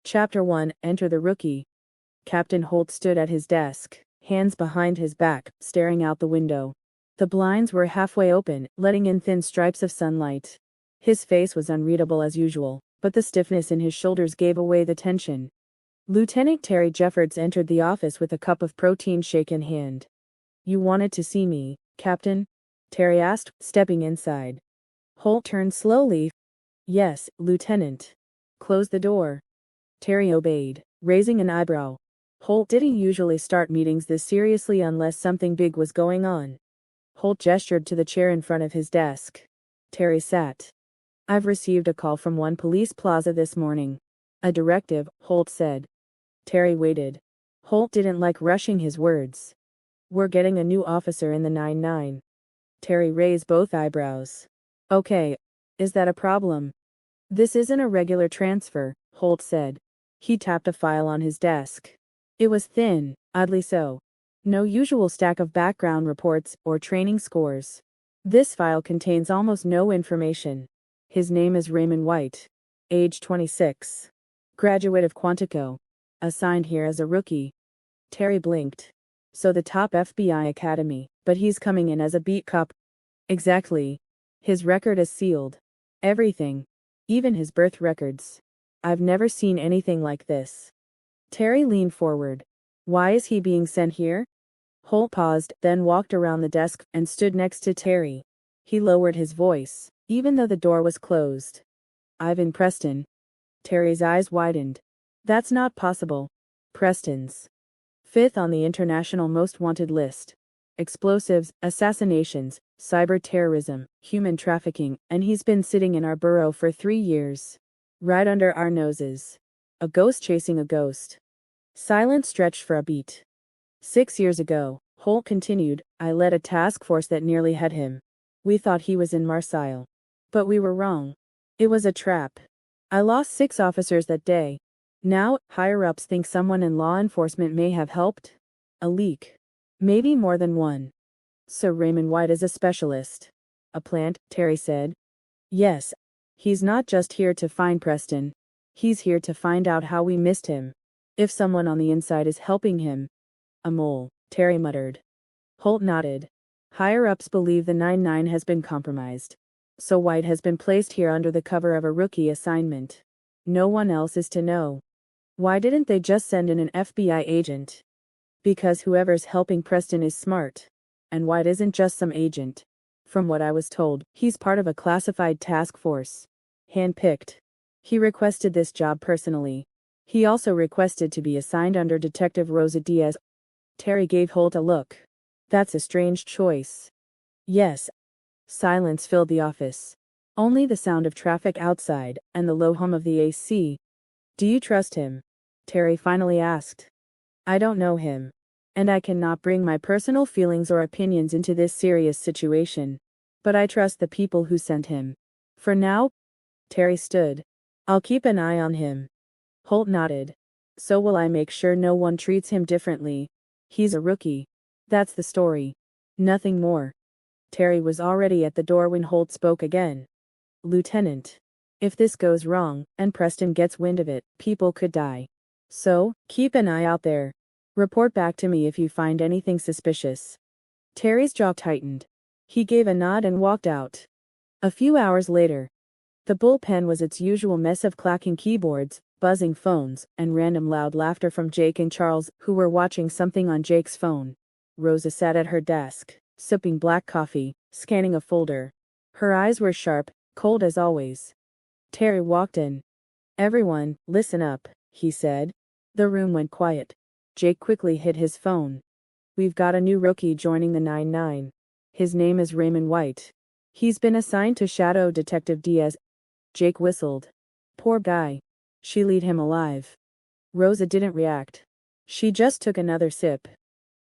Chapter 1, Enter the Rookie. Captain Holt stood at his desk, hands behind his back, staring out the window. The blinds were halfway open, letting in thin stripes of sunlight. His face was unreadable as usual, but the stiffness in his shoulders gave away the tension. Lieutenant Terry Jeffords entered the office with a cup of protein shake in hand. "You wanted to see me, Captain?" Terry asked, stepping inside. Holt turned slowly. "Yes, Lieutenant." "Close the door." Terry obeyed, raising an eyebrow. Holt didn't usually start meetings this seriously unless something big was going on. Holt gestured to the chair in front of his desk. Terry sat. "I've received a call from One Police Plaza this morning." "A directive," Holt said. Terry waited. Holt didn't like rushing his words. "We're getting a new officer in the 9-9. Terry raised both eyebrows. "Okay. Is that a problem?" "This isn't a regular transfer," Holt said. He tapped a file on his desk. It was thin, oddly so. No usual stack of background reports or training scores. This file contains almost no information. His name is Raymond White. Age 26. Graduate of Quantico. Assigned here as a rookie. Terry blinked. So the top FBI academy, but he's coming in as a beat cop. Exactly. His record is sealed. Everything. Even his birth records. I've never seen anything like this. Terry leaned forward. "Why is he being sent here?" Holt paused, then walked around the desk and stood next to Terry. He lowered his voice, even though the door was closed. "Ivan Preston." Terry's eyes widened. "That's not possible." Preston's 5th on the international most wanted list. Explosives, assassinations, cyber terrorism, human trafficking, and he's been sitting in our borough for 3 years. Right under our noses. A ghost chasing a ghost. Silence stretched for a beat. 6 years ago, Holt continued, I led a task force that nearly had him. We thought he was in Marseille. But we were wrong. It was a trap. I lost 6 officers that day. Now, higher-ups think someone in law enforcement may have helped. A leak. Maybe more than one. So Raymond White is a specialist. A plant, Terry said. Yes. He's not just here to find Preston. He's here to find out how we missed him. If someone on the inside is helping him. A mole, Terry muttered. Holt nodded. Higher-ups believe the 9-9 has been compromised. So White has been placed here under the cover of a rookie assignment. No one else is to know. Why didn't they just send in an FBI agent? Because whoever's helping Preston is smart. And White isn't just some agent. From what I was told, he's part of a classified task force. Handpicked. He requested this job personally. He also requested to be assigned under Detective Rosa Diaz. Terry gave Holt a look. That's a strange choice. Yes. Silence filled the office. Only the sound of traffic outside, and the low hum of the AC. Do you trust him? Terry finally asked. I don't know him. And I cannot bring my personal feelings or opinions into this serious situation. But I trust the people who sent him. For now, Terry stood. I'll keep an eye on him. Holt nodded. So will I make sure no one treats him differently. He's a rookie. That's the story. Nothing more. Terry was already at the door when Holt spoke again. Lieutenant. If this goes wrong, and Preston gets wind of it, people could die. So, keep an eye out there. Report back to me if you find anything suspicious. Terry's jaw tightened. He gave a nod and walked out. A few hours later. The bullpen was its usual mess of clacking keyboards, buzzing phones, and random loud laughter from Jake and Charles, who were watching something on Jake's phone. Rosa sat at her desk, sipping black coffee, scanning a folder. Her eyes were sharp, cold as always. Terry walked in. Everyone, listen up, he said. The room went quiet. Jake quickly hid his phone. We've got a new rookie joining the 9-9. His name is Raymond White. He's been assigned to shadow Detective Diaz. Jake whistled. Poor guy. She'll eat him alive. Rosa didn't react. She just took another sip.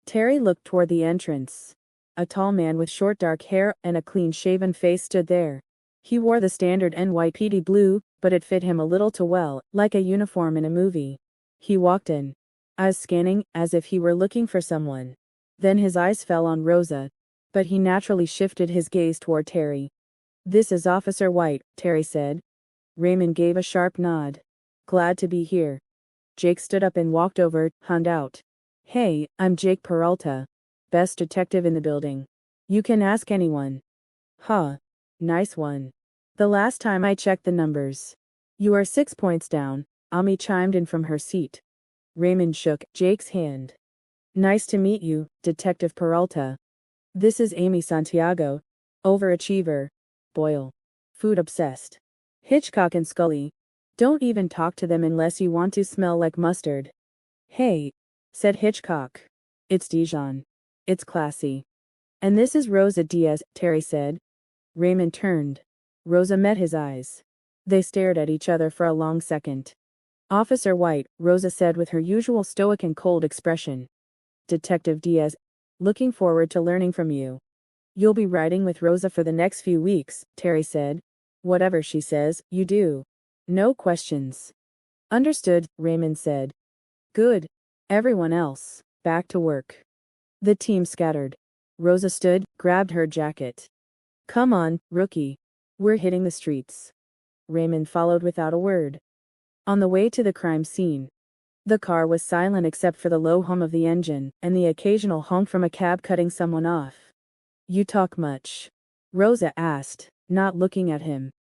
Terry looked toward the entrance. A tall man with short dark hair and a clean-shaven face stood there. He wore the standard NYPD blue, but it fit him a little too well, like a uniform in a movie. He walked in. Eyes scanning, as if he were looking for someone. Then his eyes fell on Rosa. But he naturally shifted his gaze toward Terry. This is Officer White, Terry said. Raymond gave a sharp nod. Glad to be here. Jake stood up and walked over, hunned out. Hey, I'm Jake Peralta. Best detective in the building. You can ask anyone. Huh. Nice one. The last time I checked the numbers. You are 6 points down, Ami chimed in from her seat. Raymond shook Jake's hand. Nice to meet you, Detective Peralta. This is Amy Santiago. Overachiever. Boyle. Food obsessed. Hitchcock and Scully. Don't even talk to them unless you want to smell like mustard. Hey, said Hitchcock. It's Dijon. It's classy. And this is Rosa Diaz, Terry said. Raymond turned. Rosa met his eyes. They stared at each other for a long second. Officer White, Rosa said with her usual stoic and cold expression. Detective Diaz, looking forward to learning from you. You'll be riding with Rosa for the next few weeks, Terry said. Whatever she says, you do. No questions. Understood, Raymond said. Good. Everyone else, back to work. The team scattered. Rosa stood, grabbed her jacket. Come on, rookie. We're hitting the streets. Raymond followed without a word. On the way to the crime scene. The car was silent except for the low hum of the engine and the occasional honk from a cab cutting someone off. You talk much? Rosa asked, not looking at him.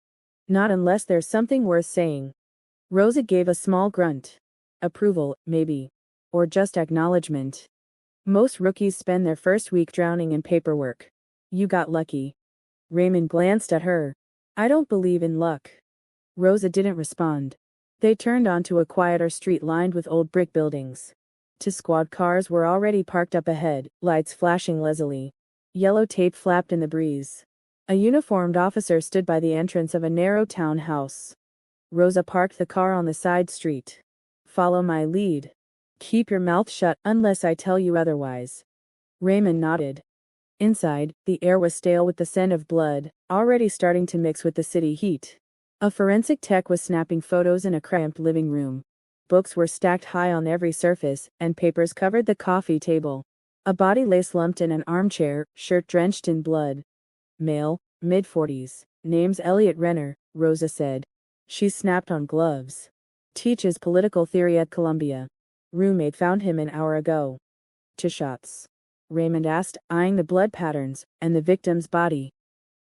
Not unless there's something worth saying. Rosa gave a small grunt. Approval, maybe. Or just acknowledgement. Most rookies spend their first week drowning in paperwork. You got lucky. Raymond glanced at her. I don't believe in luck. Rosa didn't respond. They turned onto a quieter street lined with old brick buildings. 2 squad cars were already parked up ahead, lights flashing lazily. Yellow tape flapped in the breeze. A uniformed officer stood by the entrance of a narrow townhouse. Rosa parked the car on the side street. Follow my lead. Keep your mouth shut unless I tell you otherwise. Raymond nodded. Inside, the air was stale with the scent of blood, already starting to mix with the city heat. A forensic tech was snapping photos in a cramped living room. Books were stacked high on every surface, and papers covered the coffee table. A body lay slumped in an armchair, shirt drenched in blood. Male, mid-40s, name's Elliot Renner, Rosa said. She snapped on gloves. Teaches political theory at Columbia. Roommate found him an hour ago. 2 shots. Raymond asked, eyeing the blood patterns, and the victim's body.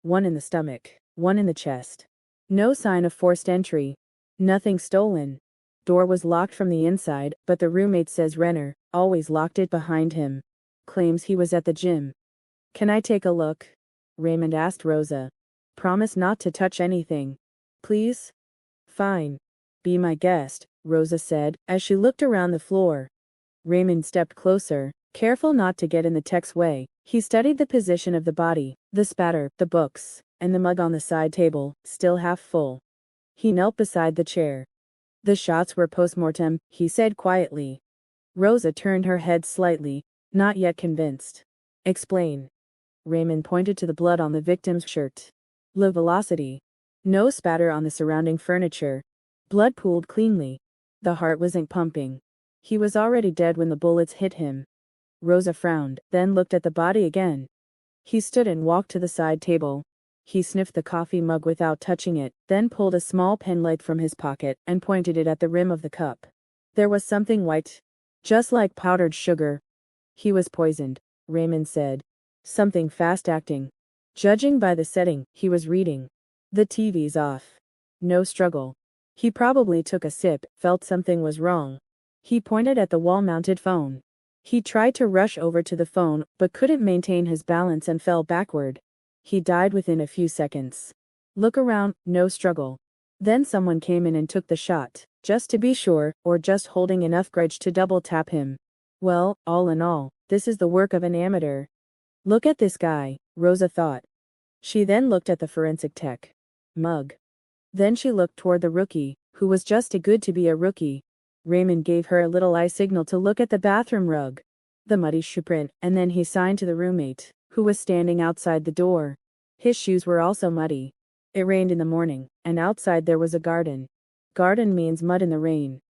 1 in the stomach, 1 in the chest. No sign of forced entry. Nothing stolen. Door was locked from the inside, but the roommate says Renner always locked it behind him. Claims he was at the gym. Can I take a look? Raymond asked Rosa. Promise not to touch anything. Please? Fine. Be my guest, Rosa said, as she looked around the floor. Raymond stepped closer, careful not to get in the tech's way. He studied the position of the body, the spatter, the books, and the mug on the side table, still half full. He knelt beside the chair. The shots were post-mortem, he said quietly. Rosa turned her head slightly, not yet convinced. Explain. Raymond pointed to the blood on the victim's shirt. Low velocity. No spatter on the surrounding furniture. Blood pooled cleanly. The heart wasn't pumping. He was already dead when the bullets hit him. Rosa frowned, then looked at the body again. He stood and walked to the side table. He sniffed the coffee mug without touching it, then pulled a small penlight from his pocket and pointed it at the rim of the cup. There was something white. Just like powdered sugar. He was poisoned, Raymond said. Something fast-acting. Judging by the setting, he was reading. The TV's off. No struggle. He probably took a sip, felt something was wrong. He pointed at the wall-mounted phone. He tried to rush over to the phone, but couldn't maintain his balance and fell backward. He died within a few seconds. Look around, no struggle. Then someone came in and took the shot, just to be sure, or just holding enough grudge to double-tap him. Well, all in all, this is the work of an amateur. Look at this guy, Rosa thought. She then looked at the forensic tech. Mug. Then she looked toward the rookie, who was just too good to be a rookie. Raymond gave her a little eye signal to look at the bathroom rug. The muddy shoe print, and then he signed to the roommate, who was standing outside the door. His shoes were also muddy. It rained in the morning, and outside there was a garden. Garden means mud in the rain.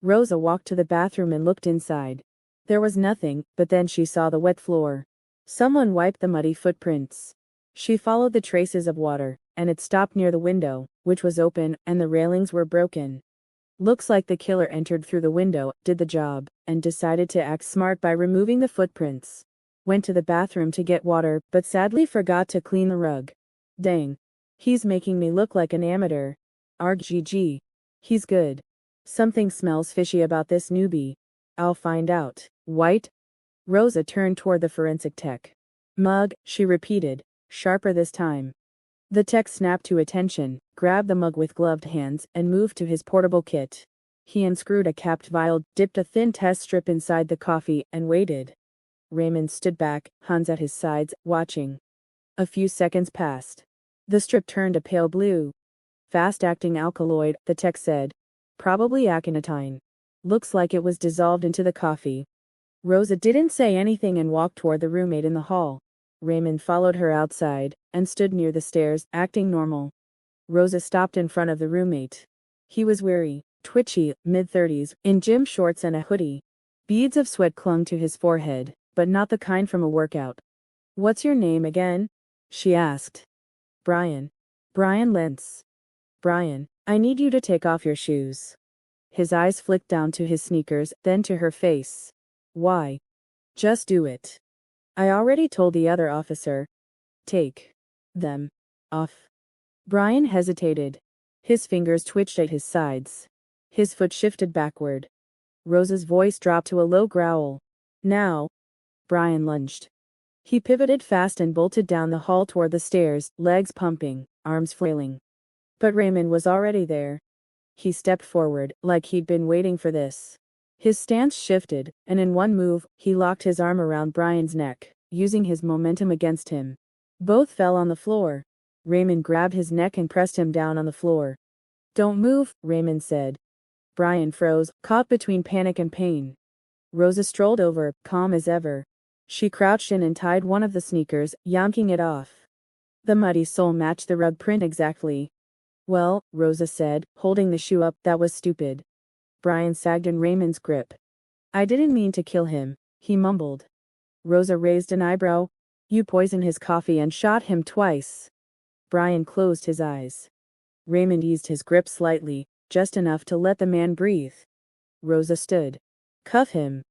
Rosa walked to the bathroom and looked inside. There was nothing, but then she saw the wet floor. Someone wiped the muddy footprints. She followed the traces of water, and it stopped near the window, which was open, and the railings were broken. Looks like the killer entered through the window, did the job, and decided to act smart by removing the footprints. Went to the bathroom to get water, but sadly forgot to clean the rug. Dang. He's making me look like an amateur. Arg GG. He's good. Something smells fishy about this newbie. I'll find out. White? Rosa turned toward the forensic tech. Mug, she repeated, sharper this time. The tech snapped to attention, grabbed the mug with gloved hands, and moved to his portable kit. He unscrewed a capped vial, dipped a thin test strip inside the coffee, and waited. Raymond stood back, hands at his sides, watching. A few seconds passed. The strip turned a pale blue. Fast-acting alkaloid, the tech said. Probably aconitine. Looks like it was dissolved into the coffee. Rosa didn't say anything and walked toward the roommate in the hall. Raymond followed her outside, and stood near the stairs, acting normal. Rosa stopped in front of the roommate. He was weary, twitchy, mid-30s, in gym shorts and a hoodie. Beads of sweat clung to his forehead, but not the kind from a workout. What's your name again? She asked. Brian. Brian Lentz. Brian, I need you to take off your shoes. His eyes flicked down to his sneakers, then to her face. Why? Just do it. I already told the other officer. Take them off. Brian hesitated. His fingers twitched at his sides. His foot shifted backward. Rosa's voice dropped to a low growl. Now. Brian lunged. He pivoted fast and bolted down the hall toward the stairs, legs pumping, arms flailing. But Raymond was already there. He stepped forward, like he'd been waiting for this. His stance shifted, and in one move, he locked his arm around Brian's neck, using his momentum against him. Both fell on the floor. Raymond grabbed his neck and pressed him down on the floor. Don't move, Raymond said. Brian froze, caught between panic and pain. Rosa strolled over, calm as ever. She crouched in and tied one of the sneakers, yanking it off. The muddy sole matched the rug print exactly. Well, Rosa said, holding the shoe up, that was stupid. Brian sagged in Raymond's grip. I didn't mean to kill him, he mumbled. Rosa raised an eyebrow. You poisoned his coffee and shot him twice. Brian closed his eyes. Raymond eased his grip slightly, just enough to let the man breathe. Rosa stood. Cuff him.